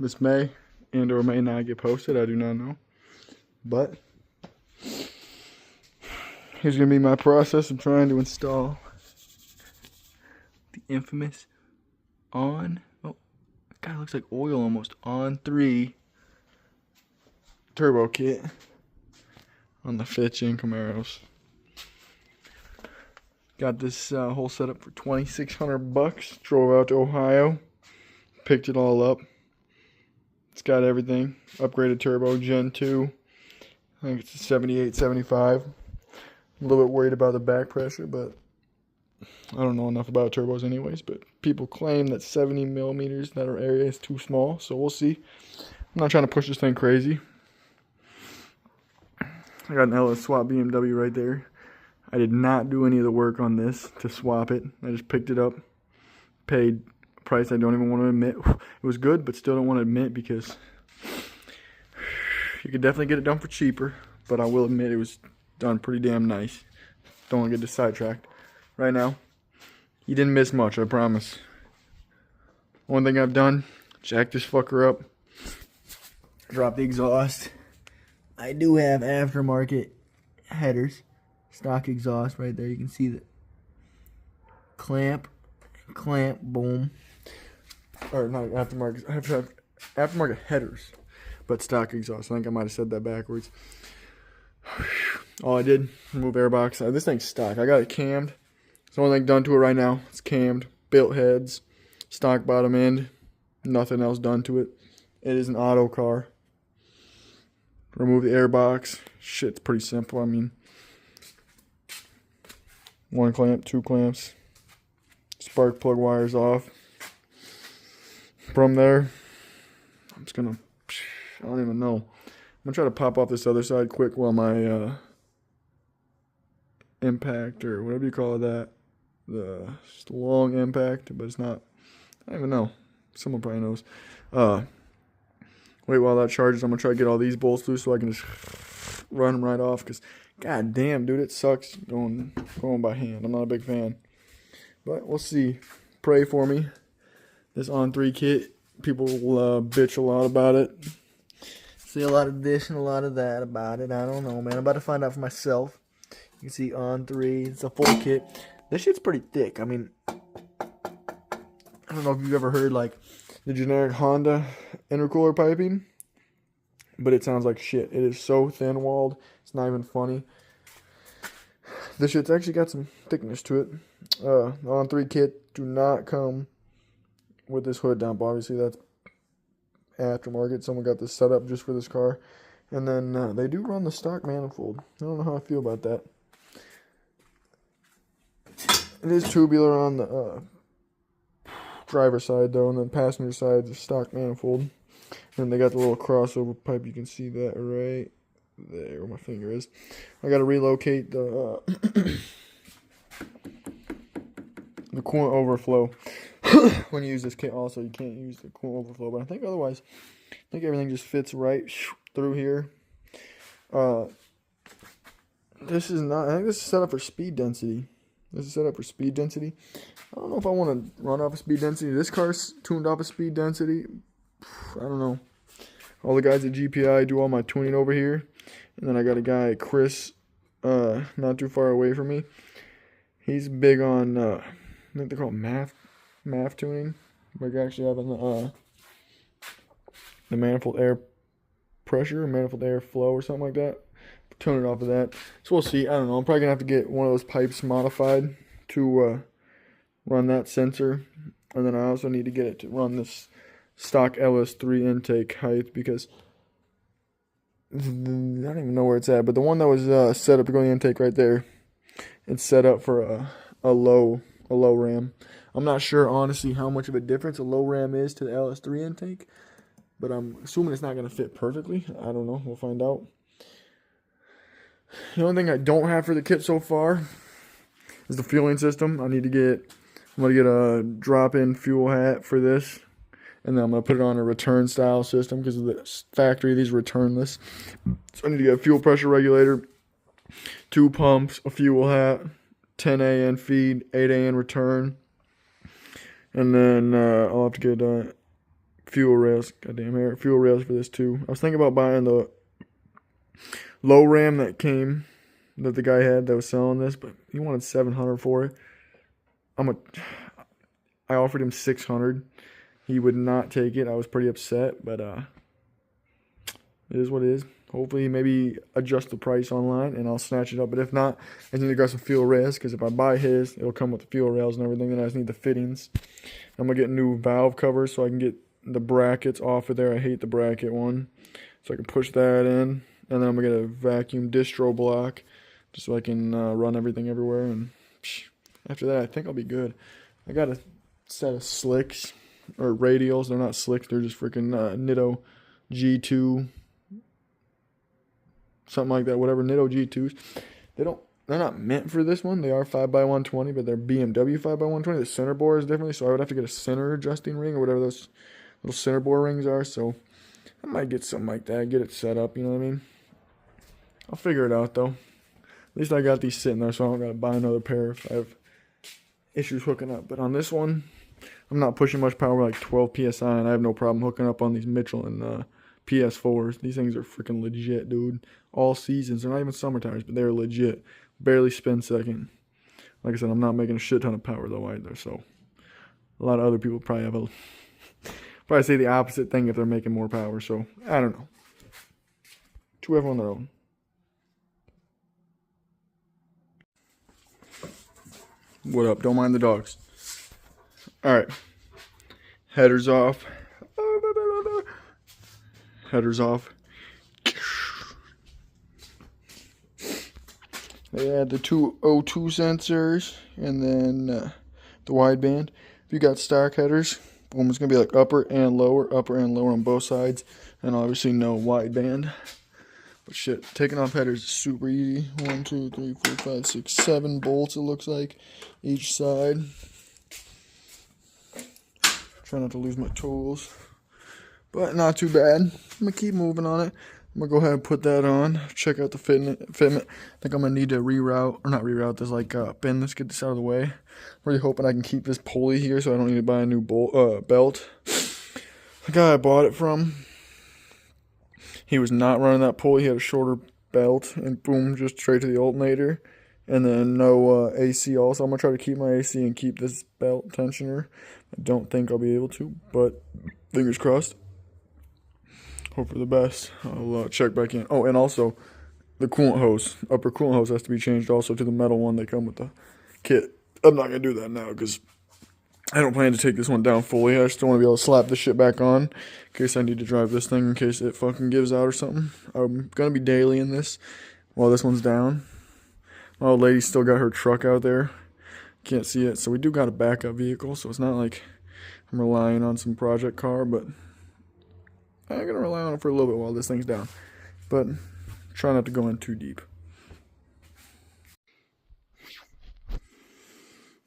This may and or may not get posted. I do not know. But here's going to be my process of trying to install the infamous God, it looks like oil almost. ON3 turbo kit on the 5th Gen Camaros. Got this whole setup for $2,600. Drove out to Ohio, picked it all up. It's got everything. Upgraded turbo, Gen 2. I think it's a 78, 75. A little bit worried about the back pressure, but I don't know enough about turbos anyways. But people claim that 70 millimeters, that area is too small, so we'll see. I'm not trying to push this thing crazy. I got an LS swap BMW right there. I did not do any of the work on this to swap it. I just picked it up, paid a price I don't even want to admit. It was good, but still don't want to admit because you could definitely get it done for cheaper. But I will admit it was done pretty damn nice. Don't want to get sidetracked right now. You didn't miss much, I promise. One thing I've done, jack this fucker up, drop the exhaust. I do have aftermarket headers. Stock exhaust right there. You can see the clamp, boom. Or not aftermarket. I have to have aftermarket headers, but stock exhaust. I think I might have said that backwards. All I did, remove airbox. This thing's stock. I got it cammed. It's the only thing done to it right now. It's cammed. Built heads. Stock bottom end. Nothing else done to it. It is an auto car. Remove the airbox. Shit's pretty simple. I mean, 1 clamp, 2 clamps. Spark plug wires off. From there, I'm just gonna, I don't even know. I'm gonna try to pop off this other side quick while my impact, or whatever you call that, the long impact, but it's not, I don't even know. Someone probably knows. Wait while that charges. I'm gonna try to get all these bolts through so I can just run them right off, because god damn, dude, it sucks going by hand. I'm not a big fan, but we'll see. Pray for me. This ON3 kit, people will bitch a lot about it. See a lot of this and a lot of that about it. I don't know, man. I'm about to find out for myself. You can see ON3. It's a full kit. This shit's pretty thick. I mean, I don't know if you've ever heard like the generic Honda intercooler piping, but it sounds like shit. It is so thin-walled. It's not even funny. This shit's actually got some thickness to it. The ON3 kit do not come with this hood dump. Obviously, that's aftermarket. Someone got this set up just for this car. And then they do run the stock manifold. I don't know how I feel about that. It is tubular on the driver's side, though, and then passenger side is stock manifold. And they got the little crossover pipe. You can see that right there where my finger is. I got to relocate the the coolant overflow. When you use this kit, also, you can't use the coolant overflow. But I think otherwise, I think everything just fits right through here. This is not, I think this is set up for speed density. This is set up for speed density. I don't know if I want to run off of speed density. This car's tuned off of speed density. I don't know. All the guys at GPI do all my tuning over here. And then I got a guy, Chris, not too far away from me. He's big on, I think they're called MAF tuning. Like actually having the manifold air pressure, manifold air flow or something like that. Tune it off of that. So we'll see. I don't know. I'm probably going to have to get one of those pipes modified to run that sensor. And then I also need to get it to run this stock LS3 intake height, because I don't even know where it's at. But the one that was set up to go in the intake right there, it's set up for a low ram. I'm not sure, honestly, how much of a difference a low ram is to the LS3 intake. But I'm assuming it's not going to fit perfectly. I don't know. We'll find out. The only thing I don't have for the kit so far is the fueling system. I'm going to get a drop-in fuel hat for this. And then I'm going to put it on a return style system because of the factory. These returnless. So I need to get a fuel pressure regulator, 2 pumps, a fuel hat, 10 AN feed, 8 AN return. And then I'll have to get fuel rails. Goddamn air fuel rails for this too. I was thinking about buying the low ram that the guy had that was selling this, but he wanted $700 for it. I offered him $600. He would not take it. I was pretty upset, but it is what it is. Hopefully, maybe adjust the price online, and I'll snatch it up. But if not, I need to grab some fuel rails, because if I buy his, it'll come with the fuel rails and everything. Then I just need the fittings. I'm going to get new valve covers so I can get the brackets off of there. I hate the bracket one. So I can push that in. And then I'm going to get a vacuum distro block just so I can run everything everywhere. And after that, I think I'll be good. I got a set of slicks, or radials. They're not slicks. They're just freaking Nitto G2. Something like that, whatever, Nitto G2s. They're not meant for this one. They are 5x120, but they're BMW 5x120. The center bore is differently, so I would have to get a center adjusting ring or whatever those little center bore rings are. So I might get something like that, get it set up, you know what I mean? I'll figure it out, though. At least I got these sitting there, so I don't got to buy another pair if I have issues hooking up. But on this one, I'm not pushing much power, like 12 PSI, and I have no problem hooking up on these Michelin PS4s. These things are freaking legit, dude. All seasons. They're not even summer tires, but they're legit. Barely spin second. Like I said, I'm not making a shit ton of power though either. So a lot of other people probably say the opposite thing if they're making more power. So I don't know. To everyone their own. What up? Don't mind the dogs. All right. Headers off. Headers off. They had the two O2 sensors and then the wideband. If you got stock headers, boom, it's going to be like upper and lower on both sides. And obviously no wideband. But shit, taking off headers is super easy. 1, 2, 3, 4, 5, 6, 7 bolts it looks like each side. Try not to lose my tools. But not too bad. I'm going to keep moving on it. I'm going to go ahead and put that on. Check out the fitment. I think I'm going to need to reroute this pin. Let's get this out of the way. Really hoping I can keep this pulley here so I don't need to buy a new belt. The guy I bought it from, he was not running that pulley. He had a shorter belt and boom, just straight to the alternator. And then no AC also. I'm going to try to keep my AC and keep this belt tensioner. I don't think I'll be able to, but fingers crossed. Hope for the best. I'll check back in. Oh, and also the coolant hose. Upper coolant hose has to be changed also to the metal one they come with the kit. I'm not going to do that now because I don't plan to take this one down fully. I just don't want to be able to slap this shit back on in case I need to drive this thing in case it fucking gives out or something. I'm going to be daily in this while this one's down. My old lady still got her truck out there. Can't see it. So we do got a backup vehicle. So it's not like I'm relying on some project car, but I'm going to rely on it for a little bit while this thing's down. But try not to go in too deep.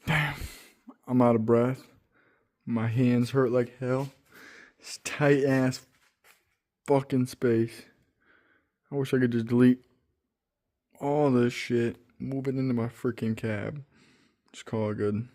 Damn. I'm out of breath. My hands hurt like hell. It's tight ass fucking space. I wish I could just delete all this shit. Move it into my freaking cab. Just call it good.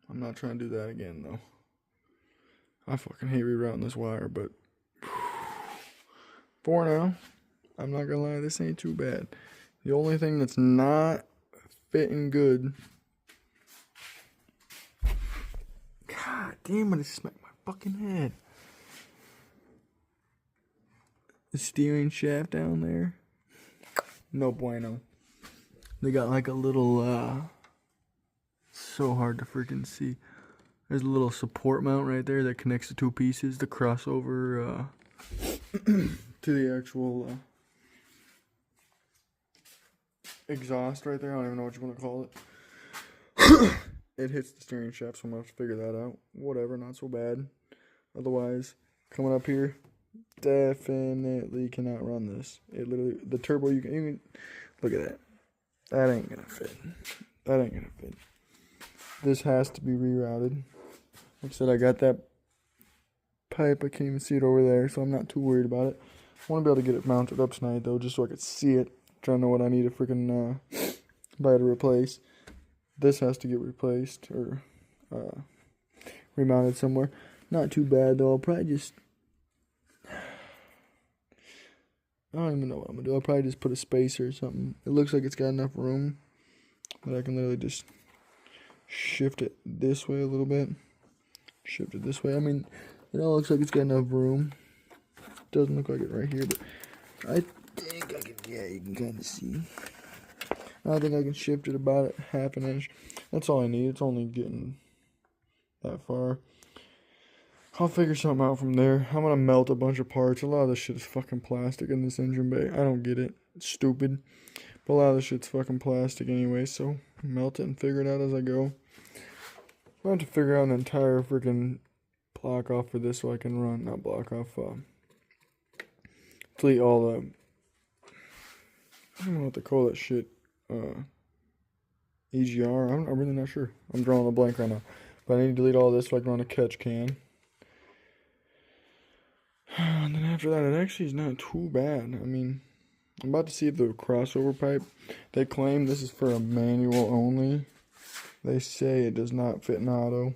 I'm not trying to do that again though. I fucking hate rerouting this wire, but for now, I'm not gonna lie, this ain't too bad. The only thing that's not fitting good. God damn it, it smacked my fucking head. The steering shaft down there. No bueno. They got like a little, so hard to freaking see. There's a little support mount right there that connects the two pieces, the crossover, to the actual, exhaust right there. I don't even know what you want to call it. It hits the steering shaft, so I'm going to have to figure that out. Whatever, not so bad. Otherwise, coming up here, definitely cannot run this. It literally, the turbo, you can look at that. That ain't going to fit. That ain't going to fit. This has to be rerouted. Like I said, I got that pipe. I can't even see it over there, so I'm not too worried about it. I want to be able to get it mounted up tonight, though, just so I could see it. Trying to know what I need to freaking buy to replace. This has to get replaced or remounted somewhere. Not too bad though. I'll probably just, I don't even know what I'm gonna do. I'll probably just put a spacer or something. It looks like it's got enough room that I can literally just shift it this way a little bit. Shift it this way. I mean, it all looks like it's got enough room. Doesn't look like it right here, but I think I can, yeah, you can kind of see. I think I can shift it about half an inch. That's all I need. It's only getting that far. I'll figure something out from there. I'm gonna melt a bunch of parts. A lot of this shit is fucking plastic in this engine bay. I don't get it. It's stupid. But a lot of this shit's fucking plastic anyway, so melt it and figure it out as I go. I have to figure out an entire freaking block off for this so I can run, not block off, delete all the, I don't know what to call that shit, EGR, I'm really not sure. I'm drawing a blank right now. But I need to delete all this so I can run a catch can. And then after that, it actually is not too bad. I mean, I'm about to see if the crossover pipe, they claim this is for a manual only. They say it does not fit in auto.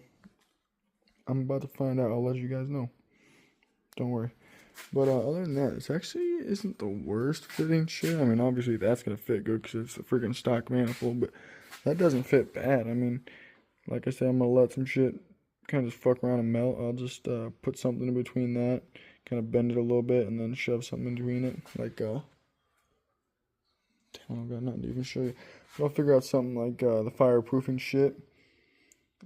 I'm about to find out. I'll let you guys know. Don't worry. But other than that, it actually isn't the worst fitting shit. I mean, obviously that's going to fit good because it's a freaking stock manifold. But that doesn't fit bad. I mean, like I said, I'm going to let some shit kind of just fuck around and melt. I'll just put something in between that. Kind of bend it a little bit and then shove something in between it. Like, damn, I've got nothing to even show you. But I'll figure out something like the fireproofing shit.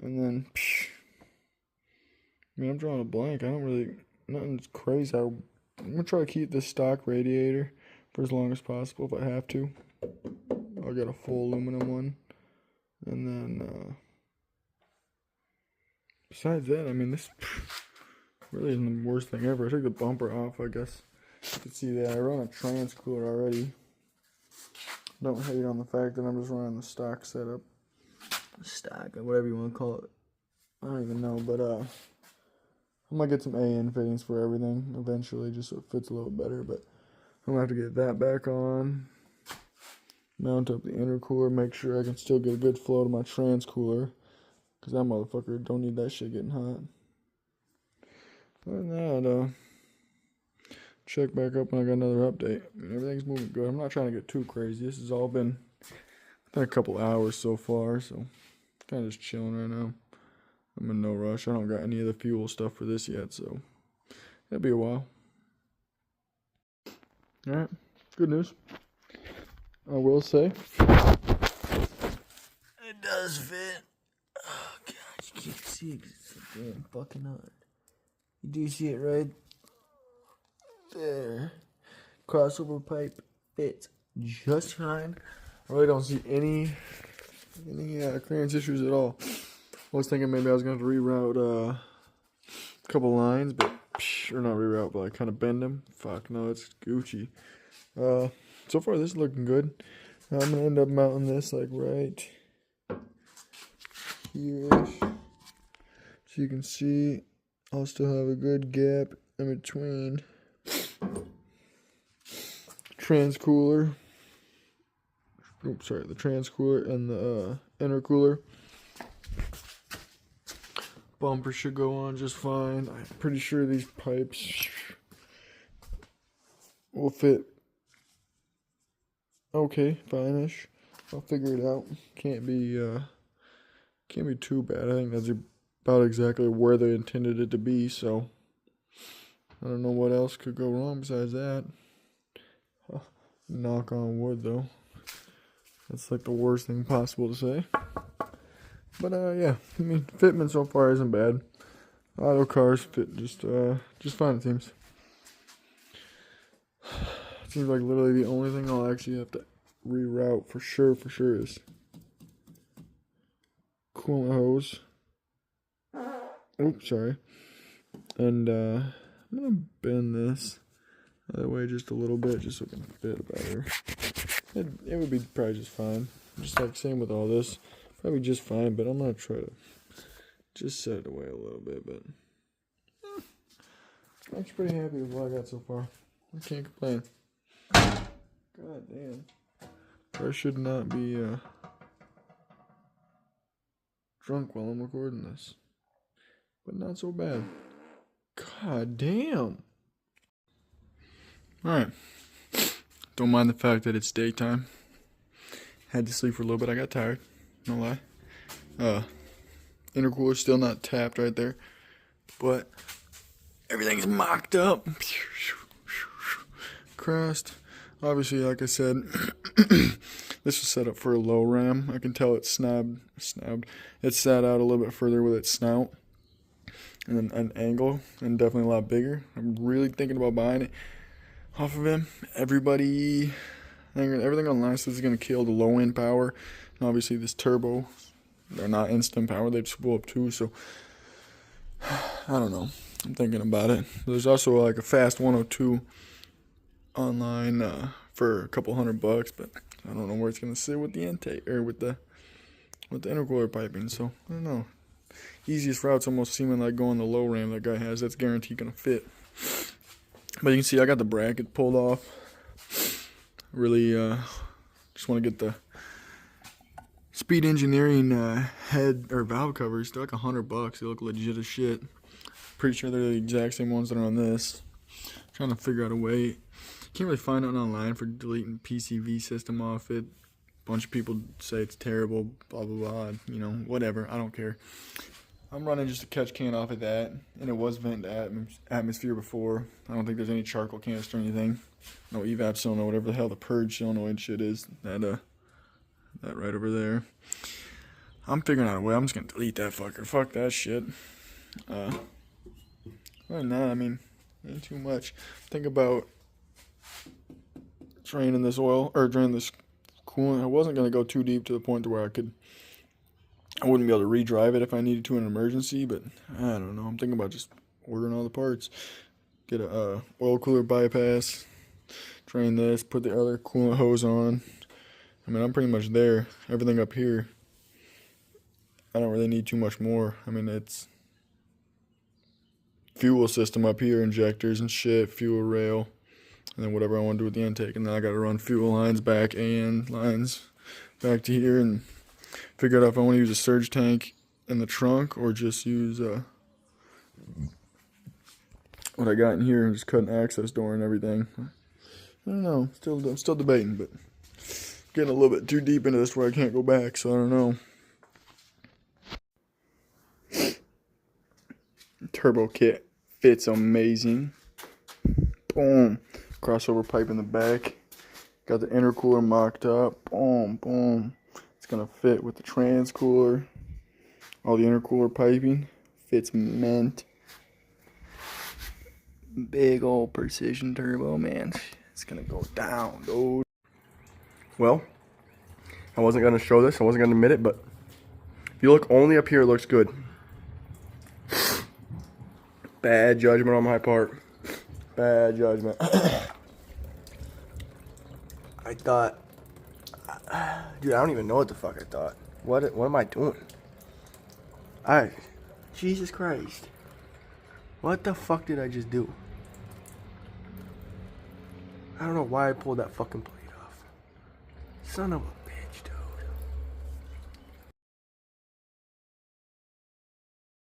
And then, I mean, I'm drawing a blank. I don't really, nothing's crazy. I'm going to try to keep this stock radiator for as long as possible if I have to. I'll get a full aluminum one. And then, besides that, I mean, this really isn't the worst thing ever. I took the bumper off, I guess. You can see that. I run a trans cooler already. Don't hate on the fact that I'm just running the stock setup. Stock, or whatever you want to call it. I don't even know, but I'm going to get some AN fittings for everything eventually, just so it fits a little better, but I'm going to have to get that back on. Mount up the intercooler, make sure I can still get a good flow to my trans cooler, because that motherfucker don't need that shit getting hot. Other than that, check back up when I got another update. I mean, everything's moving good. I'm not trying to get too crazy. This has all been a couple hours so far, so kind of just chilling right now. I'm in no rush. I don't got any of the fuel stuff for this yet, so it'll be a while. Alright, good news. I will say, it does fit. Oh god, you can't see it because it's so damn fucking hard. You do see it right there. Crossover pipe fits just fine. I really don't see any clearance issues at all. I was thinking maybe I was going to reroute a couple lines, but or not reroute, but like kind of bend them. Fuck no, it's Gucci. So far this is looking good. I'm going to end up mounting this like right here-ish. So you can see I'll still have a good gap in between trans cooler. Oops, sorry, the trans cooler and the intercooler. Bumper should go on just fine. I'm pretty sure these pipes will fit okay, fine-ish. I'll figure it out. Can't be too bad. I think that's about exactly where they intended it to be, so I don't know what else could go wrong besides that. Knock on wood, though. That's like the worst thing possible to say. But yeah, I mean, fitment so far isn't bad. Auto cars fit just fine, it seems. It seems like literally the only thing I'll actually have to reroute for sure is coolant hose. Oops, sorry. And I'm gonna bend this other way just a little bit, just so it can fit better. It would be probably just fine. Just like same with all this. Probably just fine, but I'm gonna try to just set it away a little bit, but I'm actually pretty happy with what I got so far. I can't complain. God damn. I should not be drunk while I'm recording this. But not so bad. God damn. Alright. Don't mind the fact that it's daytime. Had to sleep for a little bit. I got tired. No lie. Intercooler's still not tapped right there. But everything's mocked up. Crest. Obviously, like I said, this was set up for a low ram. I can tell it's snabbed. It's sat out a little bit further with its snout. And then an angle. And definitely a lot bigger. I'm really thinking about buying it off of him. Everything online says it's going to kill the low end power. And obviously this turbo, they're not instant power. They just blow up too. So, I don't know. I'm thinking about it. There's also like a fast 102 online for a couple $100, but I don't know where it's going to sit with the intake or with the intercooler piping. So, I don't know. Easiest route's almost seeming like going the low ram that guy has. That's guaranteed going to fit. But you can see I got the bracket pulled off. Really just want to get the Speed Engineering head or valve covers. They're like $100. They look legit as shit. Pretty sure they're the exact same ones that are on this. Trying to figure out a way. Can't really find out online for deleting PCV system off it. Bunch of people say it's terrible, blah blah blah. You know, whatever. I don't care. I'm running just a catch can off of that, and it was vent to atmosphere before. I don't think there's any charcoal canister or anything. No evap solenoid, whatever the hell the purge solenoid shit is. That right over there. I'm figuring out a way. I'm just gonna delete that fucker. Fuck that shit. Other than that, I mean, ain't too much. Think about draining this oil or draining this coolant. I wasn't gonna go too deep to the point to where I wouldn't be able to redrive it if I needed to in an emergency, but I don't know. I'm thinking about just ordering all the parts. Get a oil cooler bypass, drain this, put the other coolant hose on. I mean, I'm pretty much there. Everything up here, I don't really need too much more. I mean, it's fuel system up here, injectors and shit, fuel rail, and then whatever I want to do with the intake. And then I got to run fuel lines back and lines back to here and figure out if I want to use a surge tank in the trunk or just use what I got in here and just cut an access door and everything. I don't know. Still debating, but getting a little bit too deep into this where I can't go back, so I don't know. Turbo kit fits amazing. Boom. Crossover pipe in the back. Got the intercooler mocked up. Boom, boom. It's gonna fit with the trans cooler. All the intercooler piping fits mint. Big old precision turbo, man. It's gonna go down, dude. Well, I wasn't gonna show this. I wasn't gonna admit it, but if you look only up here, it looks good. Bad judgment on my part. Bad judgment. I thought, dude, I don't even know what the fuck I thought. What am I doing? Jesus Christ. What the fuck did I just do? I don't know why I pulled that fucking plate off. Son of a